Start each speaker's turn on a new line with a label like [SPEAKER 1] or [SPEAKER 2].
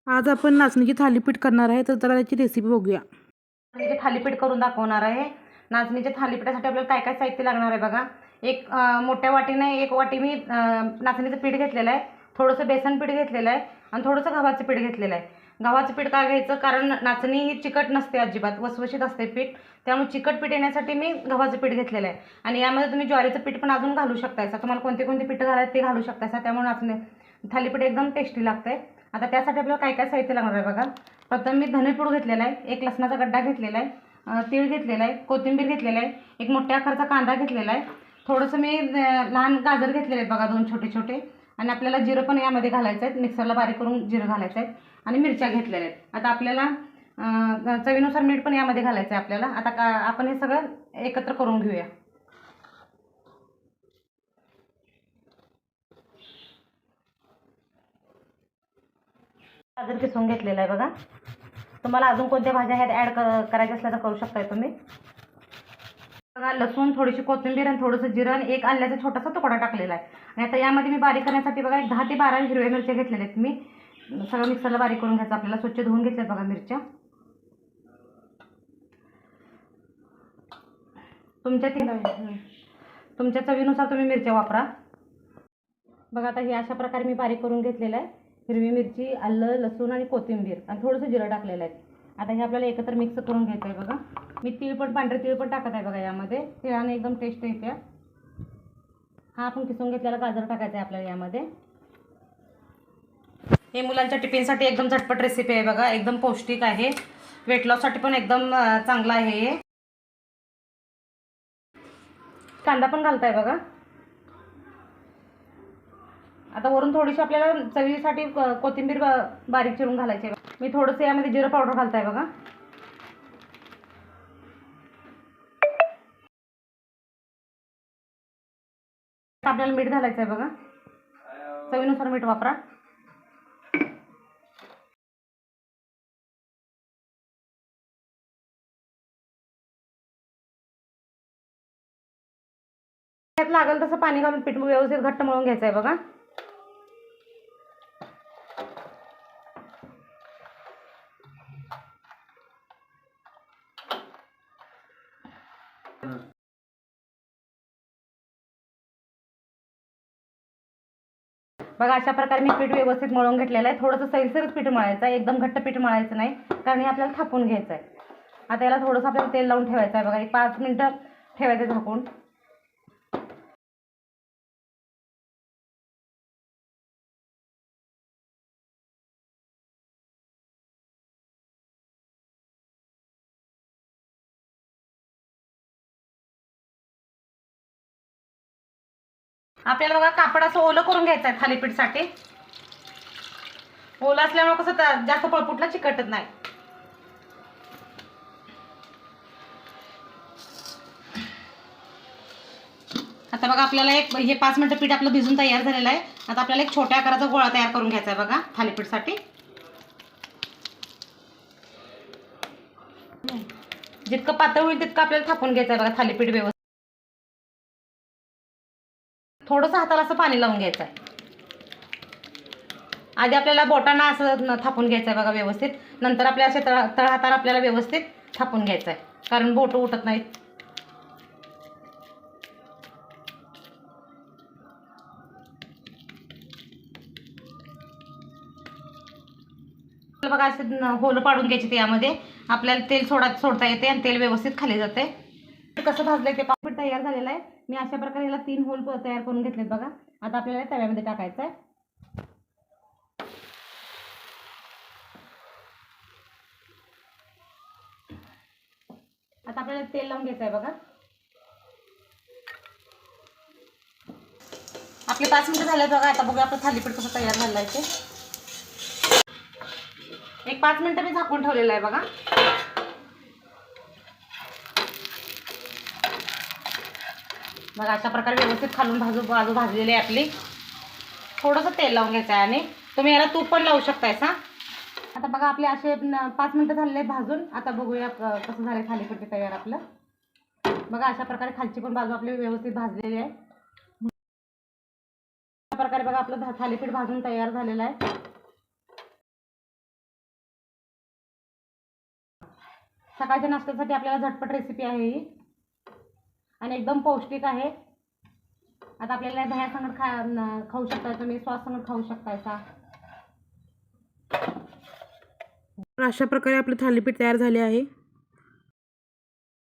[SPEAKER 1] आज आपण नाचणीची थालीपीठ करणार आहे, तर चला त्याची रेसिपी बघूया.
[SPEAKER 2] नाचणीचे थालीपीठ करून दाखवणार आहे. नाचणीच्या थालीपीठासाठी आपल्याला काय काय साहित्य लागणार आहे बघा. एक मोठ्या वाटीने 1 वाटी मी नाचणीचं पीठ घेतलेलं आहे, थोडंसं बेसन पीठ घेतलेलं आहे आणि थोडंसं गव्हाचं पीठ घेतलेलं आहे. गव्हाचं पीठ का घ्यायचं, कारण नाचणी ही चिकट नसते, अजिबात वसवशीत असते पीठ, त्यामुळे चिकट पीठ येण्यासाठी मी गव्हाचं पीठ घेतलेलं आहे. आणि यामध्ये तुम्ही ज्वारीचं पीठ पण अजून घालू शकतायसा, तुम्हाला कोणते कोणते पीठ घालायचं ते घालू शकतायसा, त्यामुळे नाचणी थालीपीठ एकदम टेस्टी लागते. आता त्यासाठी आपल्याला काय काय साहित्य लागणार आहे बघा. प्रथम मी धनेपूड घेतलेला आहे, एक लसणाचा गड्डा घेतलेला आहे, तीळ घेतलेला आहे, कोथिंबीर घेतलेला आहे, एक मोठ्या आकाराचा कांदा घेतलेला आहे, थोडंसं मी लहान गाजर घेतलेले आहेत बघा, 2 छोटे छोटे. आणि आपल्याला जिरं पण यामध्ये घालायचं आहे, मिक्सरला बारीक करून जिरं घालायचं आहे आणि मिरच्या घेतलेल्या आहेत. आता आपल्याला चवीनुसार मीठ पण यामध्ये घालायचं आहे आपल्याला. आता आपण हे सगळं एकत्र करून घेऊया. गाजर किसून घेतलेला आहे बघा. तुम्हाला अजून कोणत्या भाज्या ह्यात ॲड करायच्या असल्या तर करू शकताय तुम्ही. बघा, लसूण, थोडीशी कोथिंबीर आणि थोडंसं जिरं आणि एक आल्याचा छोटासा तुकडा टाकलेला आहे. आणि आता यामध्ये मी बारीक करण्यासाठी बघा 10 ते 12 हिरव्या मिरच्या घेतलेल्या आहेत. मी सगळं मिक्सरला बारीक करून घ्यायचं आपल्याला. स्वच्छ धुवून घेतल्यात बघा मिरच्या. तुमच्या चवीनुसार तुम्ही मिरच्या वापरा. बघा, आता हे अशा प्रकारे मी बारीक करून घेतलेलं आहे. हिरवी मिरची, आलं, लसूण आणि कोथिंबीर आणि थोडंसं जिरं टाकलेलं आहे. आता हे आपल्याला एकत्र मिक्स करून घ्यायचं आहे बघा. मी तीळ पण, पांढरे तीळ पण टाकत आहे बघा यामध्ये. तिळाने एकदम टेस्ट येते. हा आपण किसून घेतलेला गाजर टाकायचा आहे आपल्याला यामध्ये. हे मुलांच्या टिफिनसाठी एकदम झटपट रेसिपी आहे बघा, एकदम पौष्टिक आहे, वेट लॉससाठी पण एकदम चांगलं आहे हे. कांदा पण घालताय बघा. आता वरून थोडीशी आपल्याला चवीसाठी कोथिंबीर बारीक चिरून घालायची आहे. मी थोडंसं यामध्ये जिरं पावडर घालताय बघा. आपल्याला मीठ घालायचं आहे बघा, चवीनुसार मीठ वापरा. त्यात लागेल तसं पाणी घालून पीठ व्यवस्थित घट्ट मळून घ्यायचं आहे बघा. बघा, अशा प्रकारे मी पीठ व्यवस्थित मळून घेतलेलं आहे. थोडंसं सैलसरच पीठ मळायचं आहे, एकदम घट्ट पीठ मळायचं नाही, कारण हे आपल्याला थापून घ्यायचं आहे. आता याला थोडंसं आपल्याला तेल लावून ठेवायचं आहे बघा. एक 5 मिनटं ठेवायचं झाकून. आपल्याला बघा कापड असं ओलं करून घ्यायचं आहे थालीपीठसाठी. ओलं असल्यामुळे कसं जास्त पळपुटला चिकटत नाही. आता बघा, आपल्याला हे 5 मिनिटं पीठ आपलं भिजून तयार झालेलं आहे. आता आपल्याला एक छोट्या आकाराचा गोळा तयार करून घ्यायचा आहे बघा थालीपीठसाठी. जितकं पातळ होईल तितकं आपल्याला थापून घ्यायचं आहे बघा थालीपीठ व्यवस्थित. थोडंसं हाताला असं पाणी लावून घ्यायचं आहे. आधी आपल्याला बोटांना असं थापून घ्यायचं आहे बघा व्यवस्थित. नंतर आपल्या असे तळहाताला आपल्याला व्यवस्थित थापून घ्यायचं आहे, कारण बोटं उठत नाहीत. बघा, असे होलं पाडून घ्यायचे. ते यामध्ये आपल्याला तेल सोडता येते आणि तेल व्यवस्थित खाली जाते. कसं भाजलंय ते पापड तयार झालेलं आहे. मी अशा प्रकारे याला 3 होल तयार करून घेतलेत बघा. आता आपल्याला तव्यामध्ये टाकायचं आहे. आता आपल्याला तेल लावून घ्यायचं आहे बघा. आपले 5 मिनिटं झाले बघा. आता बघा आपलं थालीपीठ कसं तयार झालं आहे ते. एक 5 मिनिटं मी झाकून ठेवलेलं आहे बघा. बघा, अशा प्रकारे व्यवस्थित खालून बाजू भाजलेली आहे आपली. थोडंसं तेल लावून घ्यायचं आहे आणि तुम्ही याला तूप पण लावू शकताय सा. आता बघा, आपले असे 5 मिनिटं झालेले भाजून. आता बघूया कसं झालं थालीपीठ तयार आपलं. बघा, अशा प्रकारे खालची पण बाजू आपली व्यवस्थित भाजलेली आहे. अशा प्रकारे बघा आपलं थालीपीठ भाजून तयार झालेलं आहे. सकाळच्या नाश्त्यासाठी आपल्याला झटपट रेसिपी आहे ही आणि एकदम पौष्टिक आहे. आता आपल्याला दह्यासंगत खाऊ शकता, तुम्ही सॉस संगत खाऊ शकता असा.
[SPEAKER 1] तर अशा प्रकारे आपले थालीपीठ तयार झाले आहे.